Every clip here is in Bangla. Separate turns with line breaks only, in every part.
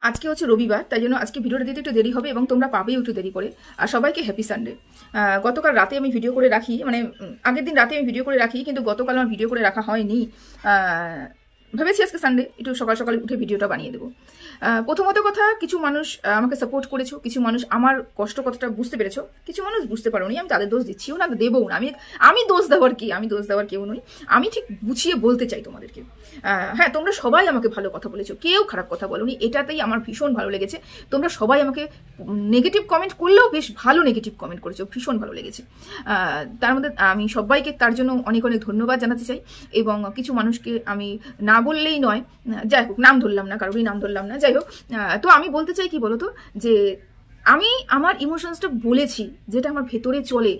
আজকে হচ্ছে রবিবার, তাই জন্য আজকে ভিডিওটা দিতে একটু দেরি হবে এবং তোমরা পাবেও একটু দেরি করে। আর সবাইকে হ্যাপি সানডে। গতকাল রাতে আমি ভিডিও করে রাখি, মানে আগের দিন রাতে আমি ভিডিও করে রাখি, কিন্তু গতকাল আমার ভিডিও করে রাখা হয়নি। ভেবেছি আজকে সানডে একটু সকাল সকাল উঠে ভিডিওটা বানিয়ে দেবো। প্রথমত কথা, কিছু মানুষ আমাকে সাপোর্ট করেছো, কিছু মানুষ আমার কষ্ট কথাটা বুঝতে পেরেছো, কিছু মানুষ বুঝতে পারোনি। আমি তাদের দোষ দিচ্ছিও না, দেবও না। আমি দোষ দেওয়ার কি, আমি দোষ দেওয়ার কেউ নই। আমি ঠিক গুছিয়ে বলতে চাই তোমাদেরকে। হ্যাঁ, তোমরা সবাই আমাকে ভালো কথা বলেছো, কেউ খারাপ কথা বলোনি, এটাতেই আমার ভীষণ ভালো লেগেছে। তোমরা সবাই আমাকে নেগেটিভ কমেন্ট করলেও বেশ ভালো নেগেটিভ কমেন্ট করেছো, ভীষণ ভালো লেগেছে। তার মধ্যে আমি সবাইকে তার জন্য অনেক অনেক ধন্যবাদ জানাতে চাই। এবং কিছু মানুষকে আমি না বললেই নয়, যাই হোক, নাম ধরলাম না, কারোরই নাম ধরলাম না, যাই হোক। তো আমি বলতে চাই কি বলতো, যে আমি আমার ইমোশনসটা বলেছি, যেটা আমার ভেতরে চলে।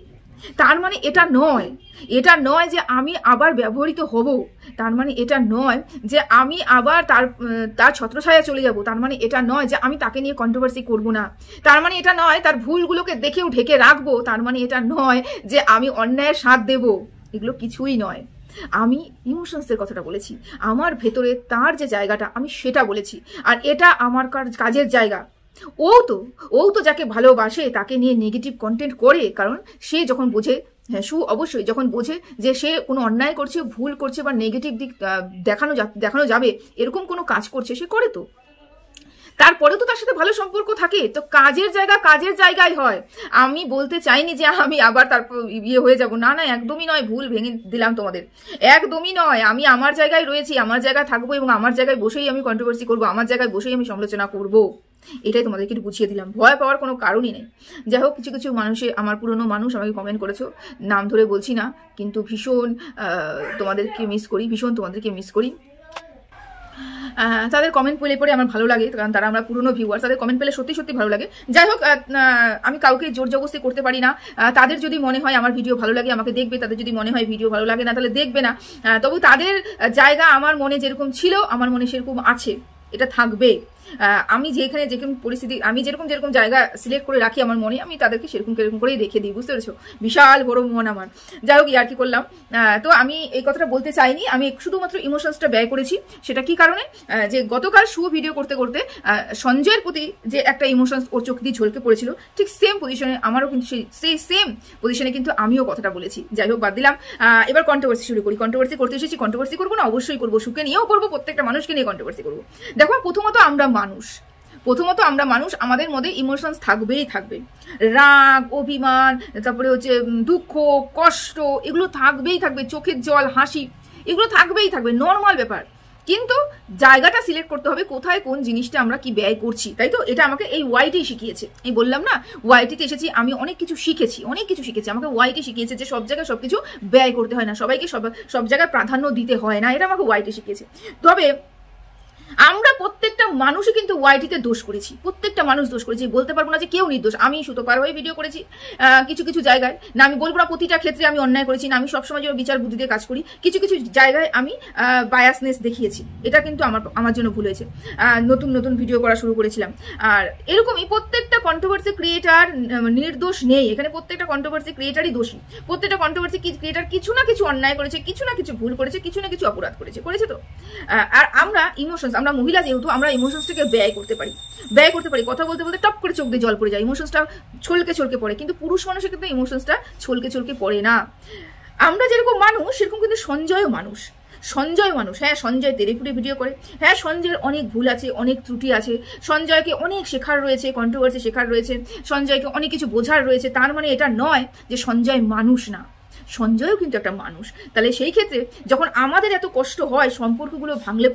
তার মানে এটা নয় যে আমি আবার ব্যবহৃত হব, তার মানে এটা নয় যে আমি আবার তার ছত্রছায়া চলে যাব, তার মানে এটা নয় যে আমি তাকে নিয়ে কন্ট্রোভার্সি করব না, তার মানে এটা নয় তার ভুলগুলোকে দেখেও ঢেকে রাখবো, তার মানে এটা নয় যে আমি অন্যায়ের সাথ দেব। এগুলো কিছুই নয়। আমি ইমোশনসের কথাটা বলেছি, আমার ভেতরে তার যে জায়গাটা আমি সেটা বলেছি। আর এটা আমার কাজের জায়গা। ও তো যাকে ভালোবাসে তাকে নিয়ে নেগেটিভ কন্টেন্ট করে, কারণ সে যখন বোঝে, হ্যাঁ অবশ্যই যখন বোঝে যে সে কোনো অন্যায় করছে, ভুল করছে, বা নেগেটিভ দিক দেখানো যাবে এরকম কোনো কাজ করছে, সে করে। তো তারপরেও তো তার সাথে ভালো সম্পর্ক থাকে। তো কাজের জায়গায় হয়। আমি বলতে চাইনি যে আমি আবার তারপর ইয়ে হয়ে যাব, না, একদমই নয়। ভুল ভেঙে দিলাম তোমাদের, একদমই নয়। আমি আমার জায়গায় রয়েছি, আমার জায়গায় থাকবো, এবং আমার জায়গায় বসেই আমি কন্ট্রোভার্সি করবো, আমার জায়গায় বসেই আমি সমালোচনা করবো। এটাই তোমাদেরকে একটু বুঝিয়ে দিলাম, ভয় পাওয়ার কোনো কারণই নেই। যাই হোক, কিছু মানুষে, আমার পুরনো মানুষ আমাকে কমেন্ট করেছো, নাম ধরে বলছি না, কিন্তু ভীষণ তোমাদেরকে মিস করি। তাদের কমেন্ট পেলে পরে আমার ভালো লাগে, কারণ তারা আমরা পুরনো ভিউয়ার, তাদের কমেন্ট পেলে সত্যি সত্যি ভালো লাগে। যাই হোক, আমি কাউকে জোর জবরদস্তি করতে পারি না। তাদের যদি মনে হয় আমার ভিডিও ভালো লাগে আমাকে দেখবে, তাদের যদি মনে হয় ভিডিও ভালো লাগে না তাহলে দেখবে না। তবু তাদের জায়গা আমার মনে যেরকম ছিল, আমার মনে সেরকম আছে, এটা থাকবে। আমি যেরকম পরিস্থিতি, আমি যেরকম জায়গা সিলেক্ট করে রাখি আমার মনে, আমি তাদেরকে সেরকম করেই রেখে দিই, বুঝতে পেরেছো? বিশাল বড় মন আমার। যাই হোক, আর কি করলাম। তো আমি এই কথাটা বলতে চাইনি, আমি শুধুমাত্র ইমোশনসটা ব্যয় করেছি। সেটা কি কারণে, যে গতকাল ভিডিও করতে করতে সঞ্জয়ের প্রতি যে একটা ইমোশনস ওর চোখ দিয়ে ঝলকে পড়েছিল, ঠিক সেম পজিশনে আমারও কিন্তু সেই সেম পজিশনে কিন্তু আমিও কথাটা বলেছি। যাই হোক, বাদ দিলাম। এবার কন্ট্রোভার্সি শুরু করি। কন্ট্রোভার্সি করতে এসেছি, কন্ট্রোভার্সি করবো না? অবশ্যই করবো, সুখে নিয়েও করবো, প্রত্যেকটা মানুষকে নিয়ে কন্ট্রোভার্সি করবো। দেখো, প্রথমত আমরা মানুষ, আমাদের মধ্যে ইমোশনস থাকবে। রাগ, অভিমান, তারপরে হচ্ছে দুঃখ, কষ্ট, এগুলো থাকবে। চোখের জল, হাসি, এগুলো থাকবে, নর্মাল ব্যাপার। কিন্তু জায়গাটা সিলেক্ট করতে হবে, কোথায় কোন জিনিসটা আমরা কি ব্যয় করছি, তাই তো? এটা আমাকে এই ওয়াইটি শিখিয়েছে। এই বললাম না, ওয়াইটিতে এসেছি, আমি অনেক কিছু শিখেছি। আমাকে ওয়াইটি শিখিয়েছে যে সব জায়গায় সবকিছু ব্যয় করতে হয় না, সবাইকে সব জায়গায় প্রাধান্য দিতে হয় না, এটা আমাকে ওয়াইটি শিখিয়েছে। তবে আমরা প্রত্যেকটা মানুষই কিন্তু ওয়াইটিতে দোষ করেছি, প্রত্যেকটা মানুষ দোষ করেছি, বলতে পারবো না যে কেউ নির্দোষ। আমি সুতোপার হয়ে ভিডিও করেছি কিছু জায়গায়, না আমি বলবো না প্রতিটা ক্ষেত্রে আমি অন্যায় করেছি, না আমি সবসময় যেন বিচার বুদ্ধি দিয়ে কাজ করি। কিছু জায়গায় আমি বায়াসনেস দেখিয়েছি, এটা কিন্তু আমার জন্য ভুল হয়েছে। নতুন ভিডিও করা শুরু করেছিলাম। আর এরকমই প্রত্যেকটা কন্ট্রোভার্সি ক্রিয়েটার নির্দোষ নেই, এখানে প্রত্যেকটা কন্ট্রোভার্সি ক্রিয়েটারই দোষী। প্রত্যেকটা কন্ট্রোভার্সি ক্রিয়েটার কিছু না কিছু অন্যায় করেছে, কিছু না কিছু ভুল করেছে, কিছু না কিছু অপরাধ করেছে। তো আর আমরা আমরা মহিলা যেহেতু, আমরা ইমোশনসটাকে ব্যয় করতে পারি। কথা বলতে টপ করে চোখ দিয়ে জল পড়ে যায়, ইমোশনসটা ছলকে পড়ে। কিন্তু পুরুষ মানুষের কিন্তু ইমোশনসটা ছলকে পড়ে না। আমরা যেরকম মানুষ, সেরকম কিন্তু সঞ্জয়ও মানুষ। হ্যাঁ, সঞ্জয় তেরেপুরে ভিডিও করে। হ্যাঁ, সঞ্জয়ের অনেক ভুল আছে, অনেক ত্রুটি আছে। সঞ্জয়কে অনেক শেখার রয়েছে, কন্ট্রোভার্সি শেখার রয়েছে, সঞ্জয়কে অনেক কিছু বোঝার রয়েছে। তার মানে এটা নয় যে সঞ্জয় মানুষ না, সঞ্জয়ও কিন্তু একটা মানুষ। তাহলে সেই ক্ষেত্রে যখন আমাদের এত কষ্ট হয়, সম্পর্কগুলো ভাঙলে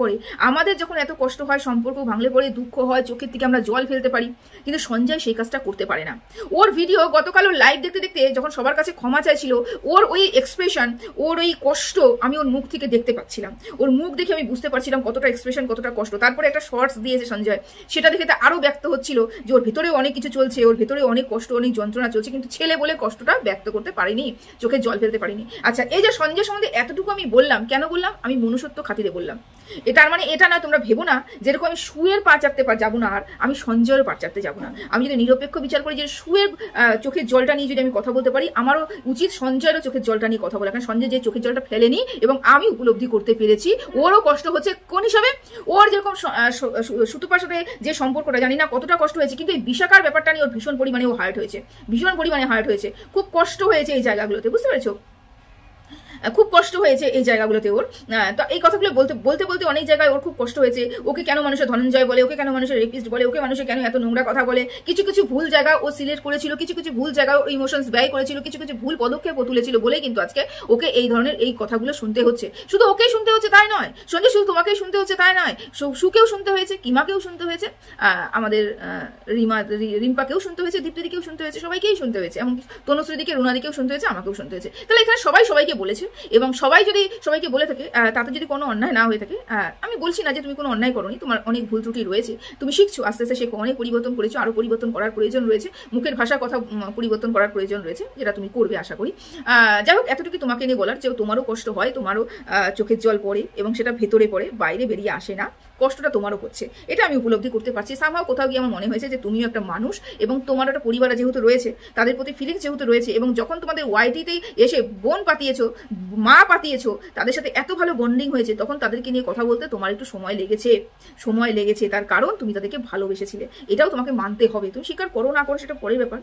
পড়ে, দুঃখ হয়, চোখের থেকে আমরা জল ফেলতে পারি, কিন্তু সঞ্জয় সেই কাজটা করতে পারে না। ওর ভিডিও গতকাল ওর লাইভ দেখতে যখন সবার কাছে ক্ষমা চাইছিল, ওর ওই এক্সপ্রেশন, ওর ওই কষ্ট আমি ওর মুখ থেকে দেখতে পাচ্ছিলাম। ওর মুখ দেখে আমি বুঝতে পারছিলাম কতটা এক্সপ্রেশন, কতটা কষ্ট। তারপরে একটা শর্টস দিয়েছে সঞ্জয়, সেটা দেখে আরো ব্যক্ত হচ্ছিল যে ওর ভেতরেও অনেক কিছু চলছে, ওর ভেতরে অনেক কষ্ট, অনেক যন্ত্রণা চলছে, কিন্তু ছেলে বলে কষ্টটা ব্যক্ত করতে পারেনি, চোখে জল জল ফেলতে পারিনি। আচ্ছা, এই যে সঞ্জয় সম্বন্ধে এতটুকু আমি বললাম, কেন বললাম? আমি মনুষ্যত্ব খাতিরে বললাম। এটার মানে এটা না, তোমরা ভেবো না যেরকম আমি সুয়ের পা চাটতে যাবো না, আর আমি সঞ্জয়ের পা চাটতে যাবো না। আমি যদি নিরপেক্ষ বিচার করি, যে সুয়ের চোখের জলটা নিয়ে যদি আমি কথা বলতে পারি, আমারও উচিত সঞ্জয়েরও চোখের জলটা নিয়ে কথা বলা। কারণ সঞ্জয় যে চোখের জলটা ফেলেনি এবং আমি উপলব্ধি করতে পেরেছি, ওরও কষ্ট হচ্ছে। কোন হিসাবে? ওর যেরকম সুতপার সাথে যে সম্পর্কটা, জানি না কতটা কষ্ট হয়েছে, কিন্তু এই বিশাখার ব্যাপারটা নিয়ে ওর ভীষণ পরিমাণে ও হার্ট হয়েছে, ভীষণ পরিমাণে হার্ট হয়েছে। খুব কষ্ট হয়েছে এই জায়গাগুলোতে, বুঝতে পেরেছো? খুব কষ্ট হয়েছে এই জায়গাগুলোতে ওর। তো এই কথাগুলো বলতে বলতে বলতে অনেক জায়গায় ওর খুব কষ্ট হয়েছে। ওকে কেন মানুষের ধনঞ্জয় বলে, ওকে কেন মানুষের রেপিস্ট বলে, ওকে মানুষের কেন এত নোংরা কথা বলে। কিছু কিছু ভুল জায়গা ও সিলেক্ট করেছিল, কিছু কিছু ভুল জায়গায় ওর ইমোশনস ব্যয় করেছিল, কিছু কিছু ভুল পদক্ষেপ ও তুলেছিল বলেই কিন্তু আজকে ওকে এই ধরনের এই কথাগুলো শুনতে হচ্ছে। শুধু ওকেই শুনতে হচ্ছে তাই নয়, সঙ্গে শুধু তোমাকেই শুনতে হচ্ছে তাই নয়, সুকেও শুনতে হয়েছে, কিমাকেও শুনতে হয়েছে, আমাদের রিম্পাকেও শুনতে হয়েছে, দীপ্তিদিকেও শুনতে হয়েছে, সবাইকেই শুনতে হয়েছে, এমনকি তনুশ্রীদিকে, রুনাদিকেও শুনতে হয়েছে, আমাকেও শুনতে হয়েছে। তাহলে এখানে সবাই সবাইকে বলেছে, এবং সবাই যদি সবাইকে বলে থাকে, তাতে যদি কোনো অন্যায় না হয়ে থাকে, আমি বলছি না যে তুমি কোনো অন্যায় করোনি, তোমার অনেক ভুল ত্রুটি রয়েছে, তুমি শিখছো, আস্তে আস্তে শেখো, অনেক পরিবর্তন করেছো, আরো পরিবর্তন করার প্রয়োজন রয়েছে, মুখের ভাষা কথা পরিবর্তন করার প্রয়োজন রয়েছে, যেটা তুমি করবে আশা করি। যাই হোক, এতটুকু তোমাকে নিয়ে বলার, যে তোমারও কষ্ট হয়, তোমারও চোখের জল পড়ে, এবং সেটা ভেতরে পড়ে, বাইরে বেরিয়ে আসে না, কষ্টটা তোমারও হচ্ছে, এটা আমি উপলব্ধি করতে পারছি। সামহাও কোথাও গিয়ে আমার মনে হয়েছে যে তুমিও একটা মানুষ, এবং তোমার একটা পরিবার যেহেতু রয়েছে, তাদের প্রতি ফিলিংস যেহেতু রয়েছে, এবং যখন তোমাদের ওয়াইটিতেই এসে বোন পাতিয়েছো, মা পাতিয়েছো, তাদের সাথে এত ভালো বন্ডিং হয়েছে, তখন তাদেরকে নিয়ে কথা বলতে তোমার একটু সময় লেগেছে। তার কারণ তুমি তাদেরকে ভালোবেসেছিলে, এটাও তোমাকে মানতে হবে। তুমি স্বীকার করো না করো সেটা পরের ব্যাপার,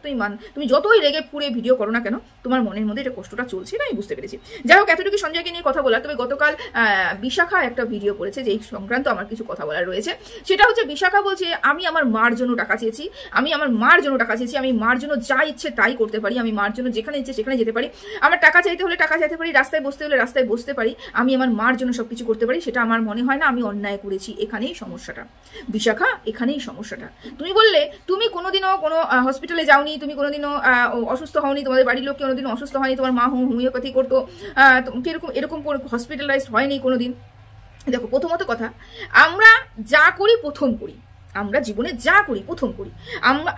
তুমি যতই রেগে পুড়ে ভিডিও করো না কেন, তোমার মনের মধ্যে এটা কষ্টটা চলছে, এটা আমি বুঝতে পেরেছি। যাই হোক, এতটুকু সঞ্জয়কে নিয়ে কথা বলার। তবে গতকাল বিশাখা একটা ভিডিও করেছে, যে এই সংক্রান্ত আমার কিছু কথা বলার রয়েছে। সেটা হচ্ছে, বিশাখা বলছে, আমি আমার মার জন্য টাকা চেয়েছি, আমি মার জন্য যা ইচ্ছে তাই করতে পারি, আমি মার জন্য যেখানে ইচ্ছে সেখানে যেতে পারি, আমার টাকা চাইতে হলে টাকা চাইতে পারি, রাস্তায় বসতে হলে রাস্তায় বসতে পারি, আমি আমার মার জন্য সবকিছু করতে পারি। সেটা আমার মনে হয় না আমি অন্যায় করেছি। এখানেই সমস্যাটা বিশাখা, এখানেই সমস্যাটা। তুমি বললে তুমি কোনোদিনও কোনো হসপিটালে যাওনি, তুমি কোনোদিনও অসুস্থ হওনি, তোমাদের বাড়ির লোক কোনোদিনও অসুস্থ হয়নি, তোমার মা হোমিওপ্যাথি করতো, এরকম হসপিটালাইজড হয়নি কোনোদিন। দেখো, প্রথমত কথা, আমরা যা করি প্রথম করি, আমরা জীবনে যা করি প্রথম করি।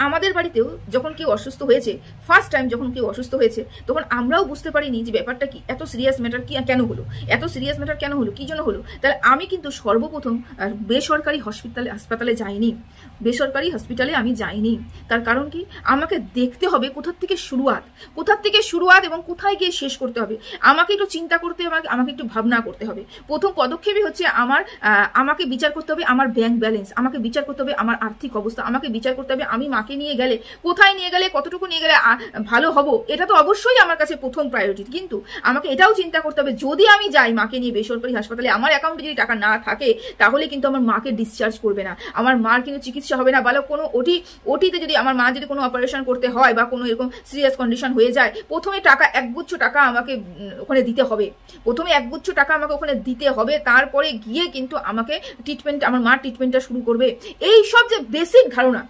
আমাদের বাড়িতেও যখন কেউ অসুস্থ হয়েছে, ফার্স্ট টাইম যখন কেউ অসুস্থ হয়েছে, তখন আমরাও বুঝতে পারিনি যে ব্যাপারটা কি, এত সিরিয়াস ম্যাটার কেন হলো, কি জন্য হলো। তাহলে আমি কিন্তু সর্বপ্রথম বেসরকারি হাসপাতালে যাইনি, বেসরকারি হসপিটালে আমি যাইনি। তার কারণ কি, আমাকে দেখতে হবে কোথার থেকে শুরুয়াত এবং কোথায় গিয়ে শেষ করতে হবে। আমাকে একটু চিন্তা করতে হবে, আমাকে একটু ভাবনা করতে হবে। প্রথম পদক্ষেপই হচ্ছে আমাকে বিচার করতে হবে আমার ব্যাংক ব্যালেন্স, আমাকে বিচার করতে হবে আমার আর্থিক অবস্থা, আমাকে বিচার করতে হবে আমি মাকে নিয়ে গেলে কোথায় নিয়ে গেলে, কতটুকু নিয়ে গেলে ভালো হব। এটা তো অবশ্যই আমার কাছে প্রথম প্রায়োরিটি। কিন্তু আমাকে এটাও চিন্তা করতে হবে, যদি আমি যাই মাকে নিয়ে বেসরকারি হাসপাতালে, আমার অ্যাকাউন্টে যদি টাকা না থাকে, তাহলে কিন্তু আমার মাকে ডিসচার্জ করবে না, আমার মার কিন্তু চিকিৎসা হবে না, বা কোনো ওটিতে যদি আমার মা যদি কোনো অপারেশন করতে হয়, বা কোনো এরকম সিরিয়াস কন্ডিশন হয়ে যায়, প্রথমে একগুচ্ছ টাকা আমাকে ওখানে দিতে হবে, তারপরে গিয়ে কিন্তু আমাকে আমার মার ট্রিটমেন্টটা শুরু করবে। এই সব যে বেসিক ধারণা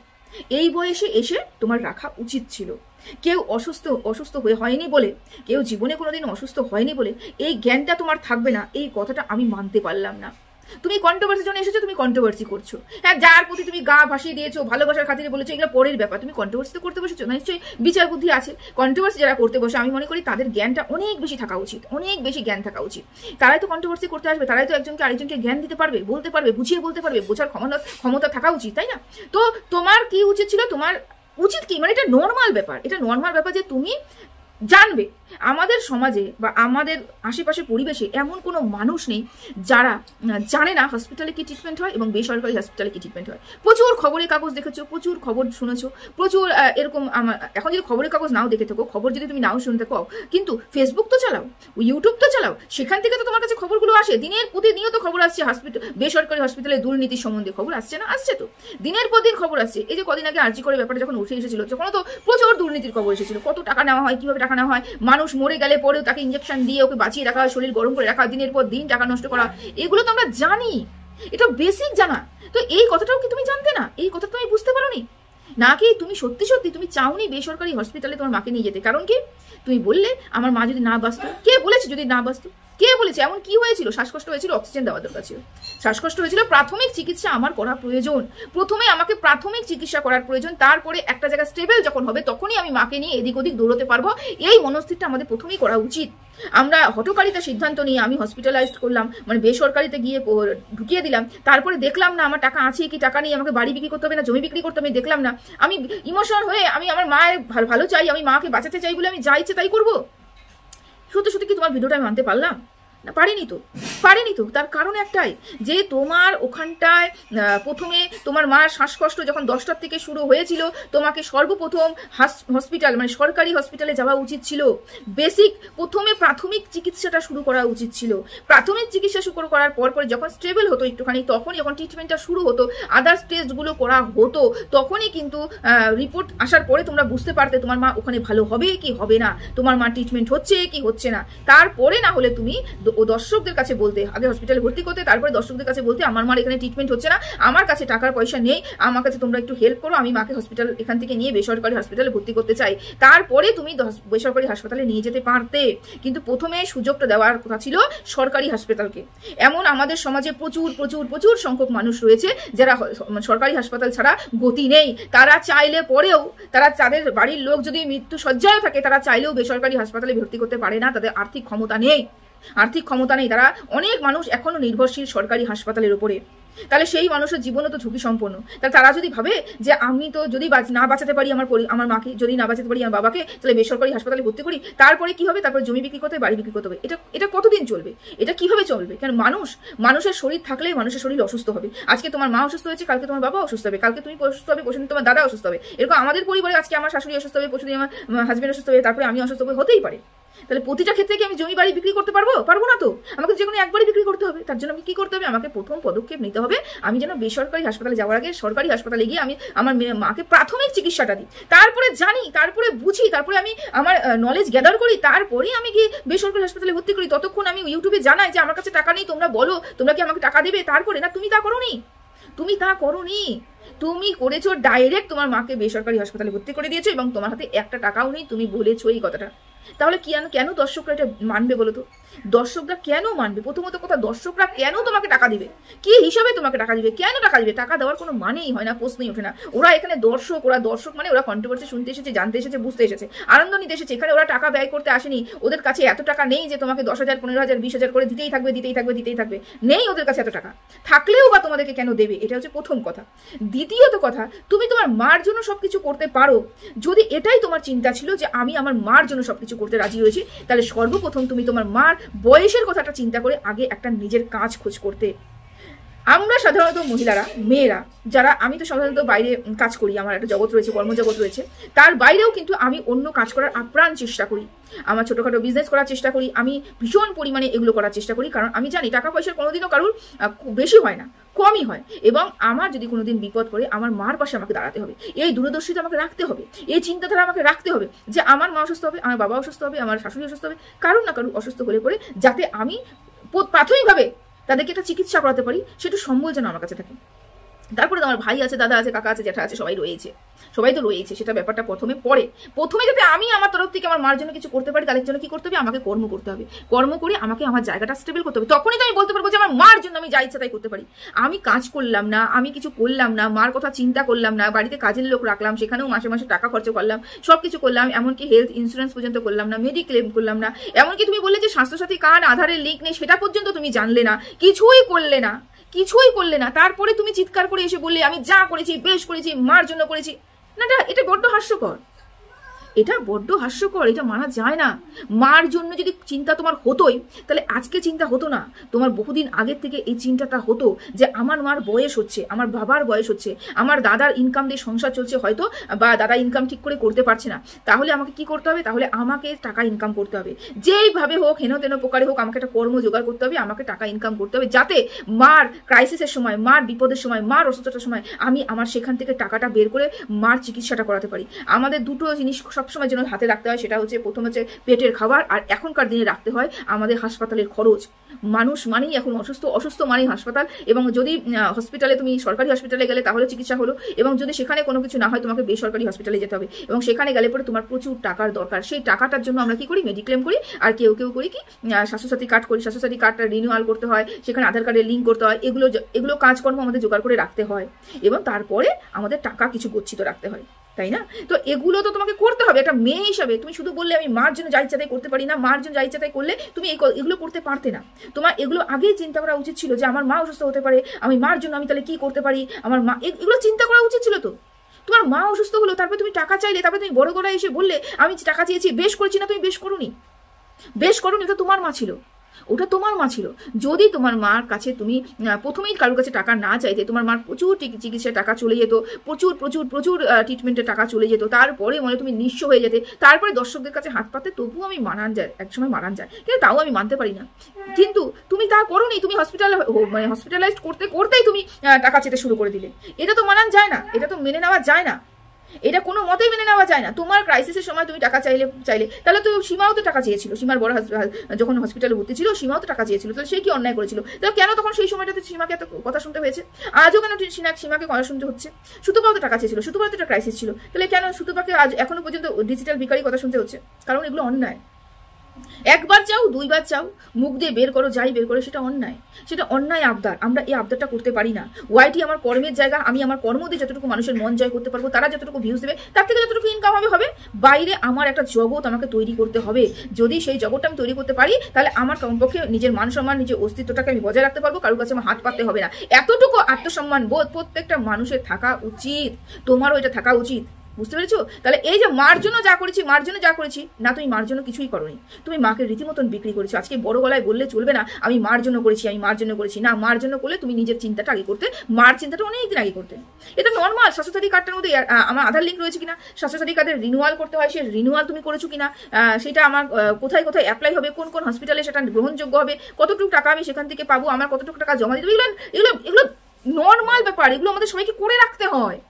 এই বয়সে এসে তোমার রাখা উচিত ছিল। কেউ অসুস্থ হয়নি বলে, কেউ জীবনে কোনোদিন অসুস্থ হয়নি বলে এই জ্ঞানটা তোমার থাকবে না, এই কথাটা আমি মানতে পারলাম না। তুমি কন্ট্রোভার্সির জন্য এসেছো, তুমি কন্ট্রোভার্সি করছো, হ্যাঁ, যার প্রতি তুমি গা ভাসিয়ে দিয়েছো, ভালোবাসার খাতিরে বলেছো, এগুলো পরের ব্যাপার। তুমি কন্ট্রোভার্সি তো করতে বসেছো, নিশ্চয়ই বিচার বুদ্ধি আছে। কন্ট্রোভার্সি যারা করতে বসে, আমি মনে করি তাদের জ্ঞানটা অনেক বেশি থাকা উচিত, অনেক বেশি জ্ঞান থাকা উচিত। তারাই তো কন্ট্রোভার্সি করতে আসবে, তারাই তো একজনকে আরেকজনকে জ্ঞান দিতে পারবে, বলতে পারবে, বুঝিয়ে বলতে পারবে, বোঝার ক্ষমতা থাকা উচিত, তাই না? তো তোমার কি উচিত ছিল, তোমার উচিত কি, মানে এটা নর্মাল ব্যাপার যে তুমি জানবে আমাদের সমাজে বা আমাদের আশেপাশে পরিবেশে এমন কোনো মানুষ নেই যারা জানে না হসপিটালে কি ট্রিটমেন্ট হয় এবং বেসরকারি হসপিটালে কি ট্রিটমেন্ট হয়। প্রচুর খবরের কাগজ দেখেছো, প্রচুর খবর শুনেছো, প্রচুর এরকম এখন যদি খবরের কাগজ নাও দেখে থাকো, খবর যদি তুমি নাও শুনে থাকো, কিন্তু ফেসবুক তো চালাও, ইউটিউব তো চালাও, সেখান থেকে তো তোমার কাছে খবরগুলো আসে। প্রতিদিনও খবর আসছে বেসরকারি হসপিটালে দুর্নীতির সম্বন্ধে খবর আসছে না? আসছে তো, দিনের পর দিন খবর আসছে। এই যে কদিন আগে আরজি করে ব্যাপারটা যখন উঠে এসেছিল, তখন তো প্রচুর দুর্নীতির খবর এসেছিল, কত টাকা নেওয়া হয়, কিভাবে টাকা নেওয়া হয়, মানুষ মরে গেলে পরেও তাকে ইঞ্জেকশন দিয়ে ওকে বাঁচিয়ে রাখা হয়, শরীর গরম করে রাখা, দিনের পর দিন টাকা নষ্ট করা, এগুলো তো আমরা জানি, এটা বেসিক জানা। তো এই কথাটাও কি তুমি জানতে না? এই কথা তুমি বুঝতে পারোনি নাকি? তুমি সত্যি তুমি চাওনি বেসরকারি হসপিটালে তোমার মাকে নিয়ে যেতে? কারণ কি, তুমি বললে আমার মা যদি না বাঁচতো, কে বলেছে যদি না বাঁচতো? কে বলেছে? এমন কি হয়েছিল? শ্বাসকষ্ট হয়েছিল, অক্সিজেন দেওয়া দরকার ছিল। শ্বাসকষ্ট হয়েছিল, প্রাথমিক চিকিৎসা আমার করা প্রয়োজন। প্রথমে আমাকে প্রাথমিক চিকিৎসা করার প্রয়োজন, তারপরে একটা জায়গা স্টেবল যখন হবে তখনই আমি মাকে নিয়ে এদিক ওদিক দৌড়তে পারবো। এই মনস্থিরটা আমাদের প্রথমেই করা উচিত। আমরা হঠকারিতা সিদ্ধান্ত নিয়ে আমি হসপিটালাইজড করলাম, মানে বেসরকারিতে গিয়ে ঢুকিয়ে দিলাম, তারপরে দেখলাম না আমার টাকা আছে কি টাকা নেই, আমাকে বাড়ি বিক্রি করতে হবে না জমি বিক্রি করতে হবে, দেখলাম না, আমি ইমোশনাল হয়ে আমি আমার মায়ের ভালো চাই, আমি মাকে বাঁচাতে চাই বলে আমি যা ইচ্ছে তাই করবো। সত্যি সত্যি কি তোমার ভিডিওটা আমি আনতে পারলাম না? পারিনি তো। তার কারণ একটাই, যে তোমার ওখানটায় প্রথমে তোমার মার শ্বাসকষ্ট যখন 10টার থেকে শুরু হয়েছিল, তোমাকে সর্বপ্রথম হসপিটাল মানে সরকারি হসপিটালে যাওয়া উচিত ছিল। বেসিক প্রথমে প্রাথমিক চিকিৎসাটা শুরু করা উচিত ছিল। প্রাথমিক চিকিৎসা শুরু করার পরে যখন স্টেবল হতো একটুখানি, তখনই যখন ট্রিটমেন্টটা শুরু হতো, আদার্স টেস্টগুলো করা হতো, তখনই কিন্তু রিপোর্ট আসার পরে তোমরা বুঝতে পারতে তোমার মা ওখানে ভালো হবে কি হবে না, তোমার মা ট্রিটমেন্ট হচ্ছে কি হচ্ছে না। তারপরে না হলে তুমি দর্শকদের কাছে বলতে, আগে হসপিটালে ভর্তি করতে, তারপরে দর্শকদের কাছে বলতে আমার মার এখানে ট্রিটমেন্ট হচ্ছে না, আমার কাছে টাকার পয়সা নেই, আমার কাছে তোমরা একটু হেল্প করো, আমি মাকে হসপিটাল এখান থেকে নিয়ে বেসরকারি হাসপাতালে ভর্তি করতে চাই। তারপরে তুমি বেসরকারি হাসপাতালে নিয়ে যেতে পারতে, কিন্তু প্রথমে সুযোগটা দেওয়ার কথা ছিল সরকারি হাসপাতালকে। এমন আমাদের সমাজে প্রচুর প্রচুর প্রচুর সংখ্যক মানুষ রয়েছে যারা সরকারি হাসপাতাল ছাড়া গতি নেই। তারা চাইলে পরেও, তাদের বাড়ির লোক যদি মৃত্যু শয্যায় থাকে, তারা চাইলেও বেসরকারি হাসপাতালে ভর্তি করতে পারে না, তাদের আর্থিক ক্ষমতা নেই। তারা অনেক মানুষ এখনো নির্ভরশীল সরকারি হাসপাতালের উপরে। তাহলে সেই মানুষের জীবনও তো ঝুঁকি সম্পন্ন। তাহলে তারা যদি ভাবে যে আমি তো যদি না বাঁচাতে পারি আমার মাকে, যদি না বাঁচাতে পারি আমার বাবাকে, তাহলে বেসরকারি হাসপাতালে ভর্তি করি, তারপরে কি হবে? তারপরে জমি বিক্রি করতে হবে, বাড়ি বিক্রি করতে হবে। এটা কতদিন চলবে? এটা কিভাবে চলবে? কারণ মানুষের শরীর থাকলে মানুষের শরীর অসুস্থ হবে। আজকে তোমার মা অসুস্থ হয়েছে, কালকে তোমার বাবা অসুস্থ হবে, কালকে তুমি অসুস্থ হবে, পরশুদিন তোমার দাদা অসুস্থ হবে। এরকম আমাদের পরিবারে আজকে আমার শাশুড়ি অসুস্থ হবে, পরশুদিন আমার হাজবেন্ড অসুস্থ হবে, তারপরে আমি অসুস্থ হবে, হতেই পারে। তাহলে প্রতিটা ক্ষেত্রে কি আমি জমি বাড়ি বিক্রি করতে পারবো না তো? আমাকে যে কোনো একবারই বিক্রি করতে হবে। তার জন্য আমি কি করতে হবে? আমাকে প্রথম পদক্ষেপ নিতে হবে, আমি যেন বেসরকারি হাসপাতালে যাওয়ার আগে সরকারি হাসপাতালে গিয়ে আমি আমার মাকে প্রাথমিক চিকিৎসাটা দিই, তারপরে জানি, তারপরে বুঝি, তারপরে আমি আমার নলেজ গ্যাদার করি, তারপরে আমি গিয়ে বেসরকারি হাসপাতালে ভর্তি করি। ততক্ষণ আমি ইউটিউবে জানাই যে আমার কাছে টাকা নেই, তোমরা বলো তোমরা কি আমাকে টাকা দেবে। তারপরে না, তুমি তা করোনি। তুমি করেছো ডাইরেক্ট তোমার মাকে বেসরকারি হাসপাতালে ভর্তি করে দিয়েছো এবং তোমার হাতে একটা টাকাও নেই, তুমি বলেছো এই কথাটা। তাহলে কেন দর্শকরা এটা মানবে বলো তো? দর্শকরা কেন মানবে? প্রথমত কথা, দর্শকরা কেন তোমাকে টাকা দিবে? কি হিসাবে তোমাকে টাকা দিবে? কেন টাকা দিবে? টাকা দেওয়ার কোনো মানেই হয় না, প্রশ্নই ওঠে না। ওরা এখানে দর্শক মানে ওরা কন্ট্রোভার্সি শুনতে এসেছে, জানতে এসেছে, বুঝতে এসেছে, আনন্দ নিতে এসেছে। এখানে ওরা টাকা ব্যয় করতে আসেনি। ওদের কাছে এত টাকা নেই যে তোমাকে 10,000, 15,000, 20,000 করে দিতেই থাকবে। নেই ওদের কাছে এত টাকা। থাকলেও বা তোমাদেরকে কেন দেবে? এটা হচ্ছে প্রথম কথা। দ্বিতীয়ত কথা, তুমি তোমার মার জন্য সবকিছু করতে পারো। যদি এটাই তোমার চিন্তা ছিল যে আমি আমার মার জন্য সবকিছু করতে রাজি হয়েছি, তাহলে সর্বপ্রথম তুমি তোমার মার বয়সের কথাটা চিন্তা করে আগে একটা নিজের কাজ খোঁজ করতে। আমরা সাধারণত মহিলারা, মেয়েরা যারা, আমি তো সাধারণত বাইরে কাজ করি, আমার একটা জগৎ রয়েছে, কর্মজগৎ রয়েছে, তার বাইরেও কিন্তু আমি অন্য কাজ করার আপ্রাণ চেষ্টা করি। আমার ছোটখাটো বিজনেস করার চেষ্টা করি, আমি ভীষণ পরিমাণে এগুলো করার চেষ্টা করি, কারণ আমি জানি টাকা পয়সার কোনোদিনও কারোর বেশি হয় না, কমই হয়। এবং আমার যদি কোনোদিন বিপদ পড়ে, আমার মার পাশে আমাকে দাঁড়াতে হবে, এই দূরদর্শিতা আমাকে রাখতে হবে, এই চিন্তাধারা আমাকে রাখতে হবে যে আমার মা অসুস্থ হবে, আমার বাবা অসুস্থ হবে, আমার শাশুড়ি অসুস্থ হবে, কারুর না কারুর অসুস্থ হলে পরে যাতে আমি প্রাথমিকভাবে তাদেরকে একটা চিকিৎসা করাতে পারি, সেটা সম্বল যেন আমার কাছে থাকে। তারপরে তো আমার ভাই আছে, দাদা আছে, কাকা আছে, জ্যাঠা আছে, সবাই তো রয়েছে, সেটা ব্যাপারটা প্রথমে যাতে আমি আমার তরফ থেকে আমার মার জন্য কিছু করতে পারি, তাদের জন্য কি করতে হবে? আমাকে কর্ম করতে হবে। কর্ম করে আমাকে আমার জায়গাটা স্টেবল করতে হবে। তখনই তো আমি বলতে পারবো যে আমার মার জন্য আমি যা ইচ্ছা তাই করতে পারি। আমি কাজ করলাম না, আমি কিছু করলাম না, মার কথা চিন্তা করলাম না, বাড়িতে কাজের লোক রাখলাম, সেখানেও মাসে মাসে টাকা খরচ করলাম, সবকিছু করলাম, এমনকি হেলথ ইন্স্যুরেন্স পর্যন্ত করলাম না, মেডিক্লেম করলাম না, এমনকি তুমি বললে যে স্বাস্থ্যসাথী কার্ড আধারের লিঙ্ক নেই, সেটা পর্যন্ত তুমি জানলে না, কিছুই করলে না। তারপরে তুমি চিৎকার করে এসে বললে আমি যা করেছি বেশ করেছি, মার জন্য করেছি। না, এটা বড্ড হাস্যকর। এটা মানা যায় না। মার জন্য যদি চিন্তা তোমার হতোই, তাহলে আজকে চিন্তা হতো না, তোমার বহুদিন আগের থেকে এই চিন্তাটা হতো যে আমার মার বয়স হচ্ছে, আমার বাবার বয়স হচ্ছে, আমার দাদার ইনকাম দিয়ে সংসার চলছে হয়তো, বা দাদা ইনকাম ঠিক করে করতে পারছে না, তাহলে আমাকে কি করতে হবে? তাহলে আমাকে টাকা ইনকাম করতে হবে, যেইভাবে হোক, হেন তেন প্রকারে হোক, আমাকে একটা কর্ম জোগাড় করতে হবে, আমাকে টাকা ইনকাম করতে হবে, যাতে মার ক্রাইসিসের সময়, মার বিপদের সময়, মার অসুস্থতার সময় আমি আমার সেখান থেকে টাকাটা বের করে মার চিকিৎসাটা করাতে পারি। আমাদের দুটো জিনিস সব সবসময় যেন হাতে রাখতে হয় সেটা হচ্ছে প্রথম হচ্ছে পেটের খাবার, আর এখনকার দিনে রাখতে হয় আমাদের হাসপাতালের খরচ। মানুষ মানেই এখন অসুস্থ, অসুস্থ মানেই হাসপাতাল। এবং যদি হসপিটালে তুমি সরকারি হসপিটালে গেলে তাহলে চিকিৎসা হলো, এবং যদি সেখানে কোনো কিছু না হয় তোমাকে বেসরকারি হসপিটালে যেতে হবে, এবং সেখানে গেলে পরে তোমার প্রচুর টাকার দরকার। সেই টাকাটার জন্য আমরা কি করি, মেডিক্লেম করি, আর কেউ কেউ করি কি স্বাস্থ্যসাথী কার্ড করি। স্বাস্থ্যসাথী কার্ডটা রিনিউয়াল করতে হয়, সেখানে আধার কার্ডের লিঙ্ক করতে হয়, এগুলো কাজকর্ম আমাদের জোগাড় করে রাখতে হয়, এবং তারপরে আমাদের টাকা কিছু গচ্ছিত রাখতে হয়, তাই না? তো এগুলো তো তোমাকে করতে হবে একটা মেয়ে হিসাবে। তুমি শুধু বললে আমি মার জন্য যা ইচ্ছা তাই করতে পারি না, মার জন্য যা ইচ্ছা তাই করলে তুমি এগুলো করতে পারতে না। তোমার এগুলো আগেই চিন্তা করা উচিত ছিল যে আমার মা অসুস্থ হতে পারে, আমি মার জন্য আমি তাহলে কি করতে পারি, আমার মা, এগুলো চিন্তা করা উচিত ছিল। তো তোমার মা অসুস্থ হলো, তারপরে তুমি টাকা চাইলে, তারপরে তুমি বড় গলায় এসে বললে আমি টাকা চেয়েছি, বেশ করেছি না? তুমি বেশ করুনি, এটা তোমার মা ছিল, ওটা তোমার মা ছিল। যদি তোমার মার কাছে তুমি প্রথমেই কারোর কাছে টাকা না চাইতে, তোমার মার প্রচুর চিকিৎসার টাকা চলে যেত, প্রচুর প্রচুর প্রচুর ট্রিটমেন্টের টাকা চলে যেত, তারপরে মনে তুমি নিঃস্ব হয়ে যেতে, তারপরে দর্শকদের কাছে হাত পাতে, তবুও আমি একসময় মারান যায়, কিন্তু তাও আমি মানতে পারি না। কিন্তু তুমি তা করোনি, তুমি হসপিটালাইজড করতেই তুমি টাকা চেতে শুরু করে দিলে। এটা তো মানান যায় না, এটা তো মেনে নেওয়া যায় না, এটা কোনো মতেই মেনে নেওয়া যায় না। তোমার ক্রাইসিসের সময় তুমি টাকা চাইলে তাহলে তো সীমাও তো টাকা চেয়েছিল, সীমার বড় যখন হসপিটালে ভর্তি ছিল সীমাও তো টাকা চেয়েছিল, তাহলে সে কি অন্যায় করেছিল? তাহলে কেন তখন সেই সময়টাতে সীমাকে এত কথা শুনতে হয়েছে? আজও কেন সীমাকে কথা শুনতে হচ্ছে? সুতপাও তো টাকা চেয়েছিল, সুতপাও তো একটা ক্রাইসিস ছিল, তাহলে কেন সুতপাকে আজ এখনো পর্যন্ত ডিজিটাল ভিখারি কথা শুনতে হচ্ছে? কারণ এগুলো অন্যায়। একবার চাও, দুইবার চাও, মুখ দিয়ে বের করো, যাই বের করো, সেটা অন্যায়, সেটা অন্যায় আবদার। আমরা এই আবদারটা করতে পারি না। ওয়াইটি আমার কর্মের জায়গা, আমি আমার কর্ম দিয়ে যতটুকু মানুষের মন জয় করতে পারবো, তারা যতটুকু ভিউজ দেবে তার থেকে যতটুকু ইনকাম হবে, বাইরে আমার একটা জগৎ আমাকে তৈরি করতে হবে। যদি সেই জগৎটা আমি তৈরি করতে পারি, তাহলে আমার কমপক্ষে নিজের মান সম্মান, নিজের অস্তিত্বটাকে আমি বজায় রাখতে পারবো, কারোর কাছে আমার হাত পাততে হবে না। এতটুকু আত্মসম্মান বোধ প্রত্যেকটা মানুষের থাকা উচিত, তোমারও এটা থাকা উচিত। বুঝতে পেরেছো? তাহলে এই যে মার জন্য যা করেছি না, তুমি মার জন্য কিছুই করোনি, তুমি মাকে রীতিমতন বিক্রি করেছো। আজকে বড় গলায় বললে চলবে না আমি মার জন্য করেছি না, মার জন্য করলে তুমি নিজের চিন্তাটা আগে করতে, মার চিন্তাটা অনেকদিন আগে করতে। এটা নর্মাল। স্বাস্থ্যসাথী কার্ডটার মধ্যে আমার আধার লিঙ্ক রয়েছে কিনা, স্বাস্থ্যসাথী কার্ডের রিনিউয়াল করতে হয়, সে রিনিউয়াল তুমি করেছো কিনা, সেটা আমার কোথায় কোথায় অ্যাপ্লাই হবে, কোন কোন হসপিটালে সেটা গ্রহণযোগ্য হবে, কতটুকু টাকা আমি সেখান থেকে পাবো, আমার কতটুকু টাকা জমা দিতে হবে, এগুলো নর্মাল ব্যাপার। এগুলো আমাদের সবাইকে করে রাখতে হয়।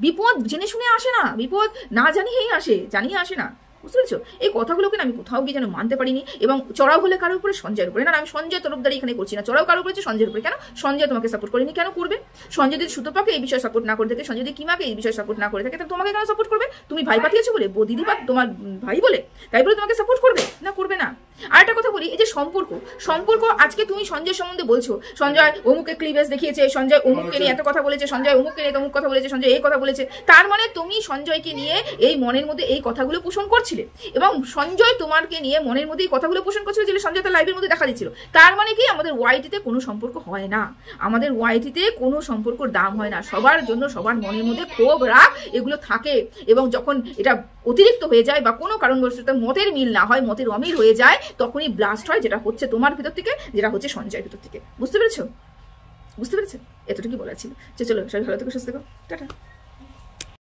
বিপদ জেনে শুনে আসে না, বিপদ না জানিয়েই আসে, জানিয়ে আসে না। বুঝতে পেরেছো? এই কথাগুলোকে আমি কোথাও গিয়ে যেন মানতে পারিনি। এবং চড়াও হলে কারোর উপরে, সঞ্জয়ের উপরে না, আমি সঞ্জয় তরফদারি এখানে করছি না, চড়াও কারোর উপরে, সঞ্জয়ের উপরে। কেন? সঞ্জয় তোমাকে সাপোর্ট করেনি, কেন করবে? সঞ্জয় যদি সুতপাকে এই বিষয়ে সাপোর্ট না করে থাকে, সঞ্জয় যদি কিমাকে এই বিষয়ে সাপোর্ট না করে থাকে, তাহলে তোমাকে কেন সাপোর্ট করবে? তুমি ভাই পাঠিয়েছো বলে, দিদি বা তোমার ভাই বলে, তাই বলে তোমাকে সাপোর্ট করবে না? করবে না। আর একটা কথা বলি, এই যে সম্পর্ক আজকে তুমি সঞ্জয় সম্বন্ধে বলছো, সঞ্জয় অমুকে ক্লিভেজ দেখিয়েছে, সঞ্জয় অমুককে নিয়ে এত কথা বলেছে, সঞ্জয় অমুককে নিয়ে অমুক কথা বলেছে, সঞ্জয় এই কথা বলেছে, তার মানে তুমি সঞ্জয়কে নিয়ে এই মনের মধ্যে এই কথাগুলো পোষণ করছিলে, এবং সঞ্জয় তোমাকে নিয়ে মনের মধ্যে এই কথাগুলো পোষণ করছিল, যে সঞ্জয় তার লাইভের মধ্যে দেখা দিচ্ছিল। তার মানে কি আমাদের ওয়াইটিতে কোনো সম্পর্ক হয় না, আমাদের ওয়াইটিতে কোনো সম্পর্কর দাম হয় না। সবার জন্য সবার মনের মধ্যে ক্ষোভ, রাগ এগুলো থাকে, এবং যখন এটা অতিরিক্ত হয়ে যায় বা কোনো কারণবশত মতের মিল না হয়, মতের অমিল হয়ে যায়, তখনই ব্লাস্ট হয়, যেটা হচ্ছে তোমার ভিতর থেকে, যেটা হচ্ছে সঞ্জয়ের ভিতর থেকে। বুঝতে পেরেছো? এতটুকুই বলার ছিল। চলো সবাই ভালো থেকো, সুস্থ থেকো, টাটা।